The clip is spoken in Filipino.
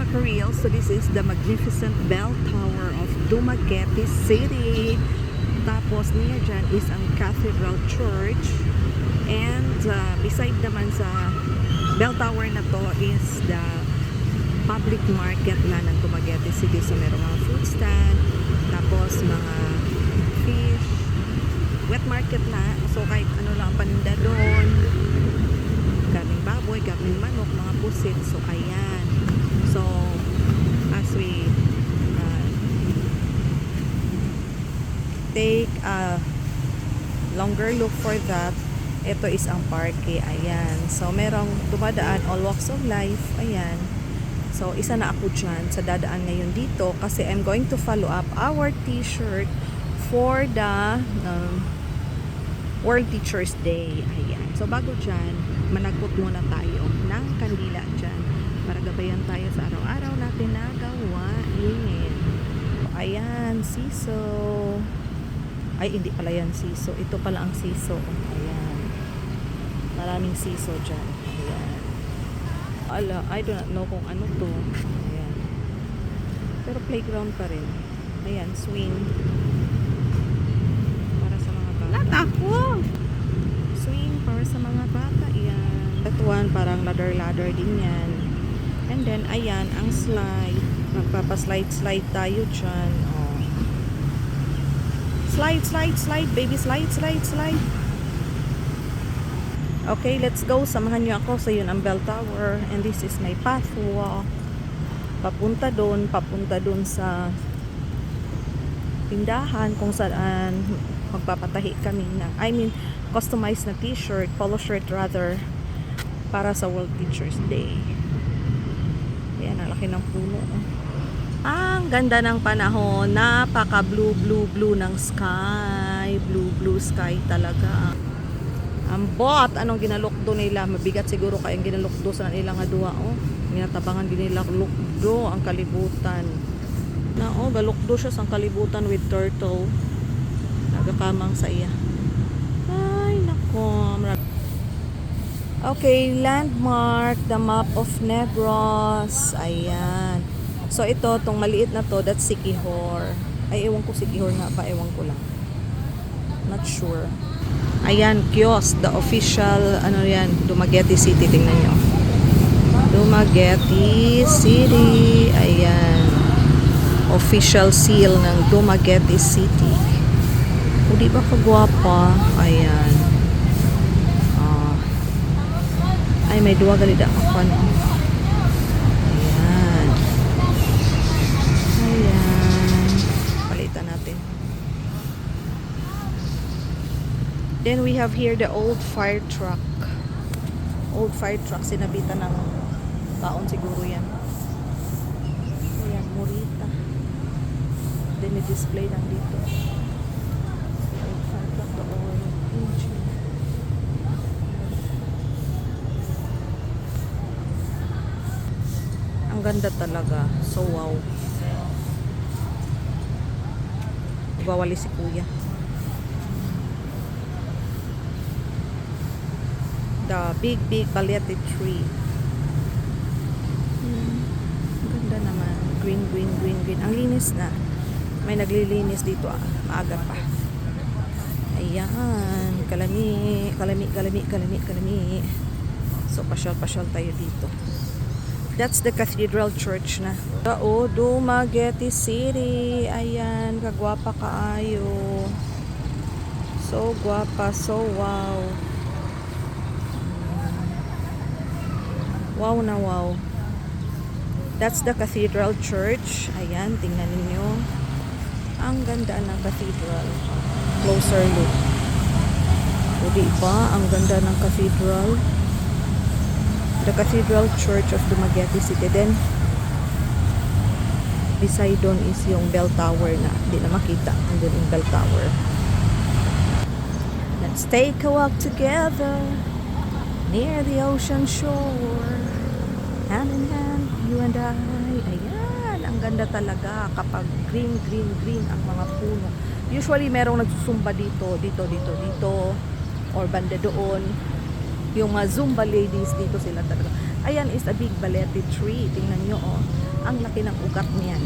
mga ka-real, so this is the magnificent bell tower of Dumaguete City. Tapos niya dyan is ang Cathedral Church. And beside naman sa bell tower na to is the public market na ng Dumaguete City. So meron mga food stand, tapos mga fish, wet market na. So kahit ano lang ang paninda doon, karning baboy, karning manok, mga pusit. So ayan. So as we take a longer look for that, ito is ang parke. Ayan. So merong dumadaan all walks of life. Ayan. So isa na ako dyan sa dadaan ngayon dito kasi I'm going to follow up our t-shirt for the World Teachers Day. Ayan. So bago dyan, managpot muna tayo ng kandila dyan para gabayan tayo sa araw-araw natin na gawain. Ayan, siso. Ay, hindi pala yan siso. Ito pala ang siso. Ayan. Maraming siso dyan. Ayan. Ala, I do not know kung ano to. Ayan. Pero playground pa rin. Ayan, swing. Para sa mga bata. Ako! Swing para sa mga bata. Ayan. Ituan, parang ladder-ladder din yan. And then, ayan, ang slide. Magpapaslide-slide tayo dyan. Oh. Slide, slide, slide. Baby, slide, slide, slide. Okay, let's go. Samahan niyo ako. So, yun ang bell tower. And this is my pathwalk. Papunta doon sa tindahan kung saan magpapatahi kami ng, customized na t-shirt, polo shirt rather, para sa World Teachers Day. Ayan, ang laki ng puno. Ang ganda ng panahon. Napaka blue ng sky. Blue sky talaga. Ang bot, anong ginalukdo nila? Mabigat siguro kayang ginalukdo sa nilang adua. Oh, minatabangan din nila lukdo ang kalibutan. Na oh, galukdo siya sa kalibutan with turtle. Nagakamang sa iya. Ay, nako. Okay, landmark, the map of Negros. Ayan. So ito, tong maliit na to, that's Siquijor. Ay, ewan ko Siquijor nga pa, ewan ko lang. Not sure. Ayan, kiosk, the official, ano yan, Dumaguete City, tingnan nyo. Dumaguete City, ayan. Official seal ng Dumaguete City. O, di ba kagwapa? Ayan. Ay, may duwa galida ako, ano. Then we have here the old fire truck. Old fire truck, sinabitan ng taon siguro yan. Ayan, Morita. Then may display lang dito. The old fire truck, the oil engine. Ang ganda talaga. So wow. Bawali si kuya. The big balete tree. Ganda naman. Green. Ang linis na. May naglilinis dito. Maaga pa. Ayan. Kalami. So, pasyal tayo dito. That's the Cathedral Church na. Oh, Dumaguete City. Ayan. Kagwapa kaayo. So, gwapa. So, wow. Wow na wow. That's the Cathedral Church. Ayan, tingnan ninyo. Ang ganda ng cathedral. Closer look. O diba? Ang ganda ng cathedral. The Cathedral Church of Dumaguete City. Then, beside doon is yung bell tower na hindi na makita. Andun yung bell tower. Let's take a walk together near the ocean shore, hand in hand, you and I. Ayan, ang ganda talaga kapag green ang mga puno. Usually merong nagsusumba dito, or banda doon. Yung mga Zumba ladies dito sila talaga. Ayan is a big balete tree. Tingnan nyo, oh. Ang laki ng ugat niyan.